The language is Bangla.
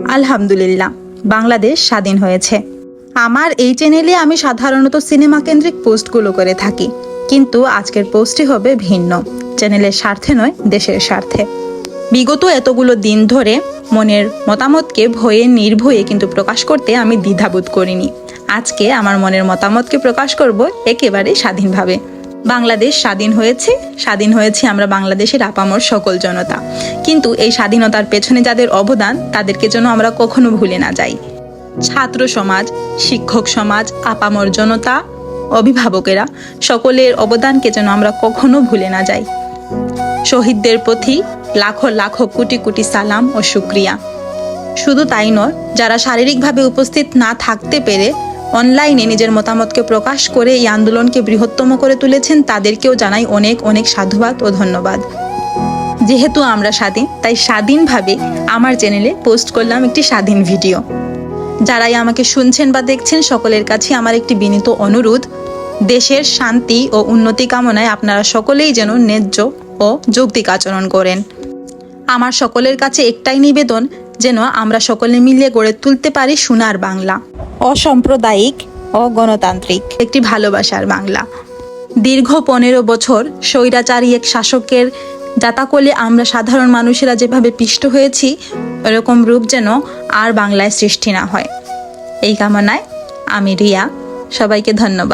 আলহামদুলিল্লাহ, বাংলাদেশ স্বাধীন হয়েছে। আমার এই চ্যানেলে আমি সাধারণত সিনেমা কেন্দ্রিক পোস্টগুলো করে থাকি, কিন্তু আজকের পোস্টটি হবে ভিন্ন। চ্যানেলের স্বার্থে নয়, দেশের স্বার্থে। বিগত এতগুলো দিন ধরে মনের মতামতকে ভয়ে নির্ভয়ে কিন্তু প্রকাশ করতে আমি দ্বিধাবোধ করিনি। আজকে আমার মনের মতামতকে প্রকাশ করব একেবারে স্বাধীনভাবে। বাংলাদেশ স্বাধীন হয়েছি আমরা বাংলাদেশের আপামর সকল জনতা। কিন্তু এই স্বাধীনতার পেছনে যাদের অবদান, তাদেরকে যেন আমরা কখনো ভুলে না যাই। ছাত্র সমাজ, শিক্ষক সমাজ, আপামর জনতা, অভিভাবকেরা, সকলের অবদানকে যেন আমরা কখনো ভুলে না যাই। শহীদদের প্রতি লাখো লাখো কোটি কোটি সালাম ও শুকরিয়া। শুধু তাই নয়, যারা শারীরিকভাবে উপস্থিত না থাকতে পেরে অনলাইনে নিজের মতামতকে প্রকাশ করে এই আন্দোলনকে বৃহত্তম করে তুলেছেন, তাদেরকেও জানাই অনেক অনেক সাধুবাদ ও ধন্যবাদ। যেহেতু আমরা স্বাধীন, তাই স্বাধীনভাবে আমার চ্যানেলে পোস্ট করলাম একটি স্বাধীন ভিডিও। যারাই আমাকে শুনছেন বা দেখছেন, সকলের কাছে আমার একটি বিনীত অনুরোধ, দেশের শান্তি ও উন্নতি কামনায় আপনারা সকলেই যেন ন্যায্য ও যৌক্তিক আচরণ করেন। আমার সকলের কাছে একটাই নিবেদন, যেন আমরা সকলে মিলে গড়ে তুলতে পারি সোনার বাংলা, অসাম্প্রদায়িক ও গণতান্ত্রিক একটি ভালোবাসার বাংলা। দীর্ঘ 15 বছর স্বৈরাচারী এক শাসকের জাতাকলে আমরা সাধারণ মানুষেরা যেভাবে পিষ্ট হয়েছি, এরকম রূপ যেন আর বাংলায় সৃষ্টি না হয়। এই কামনায় আমি রিয়া, সবাইকে ধন্যবাদ।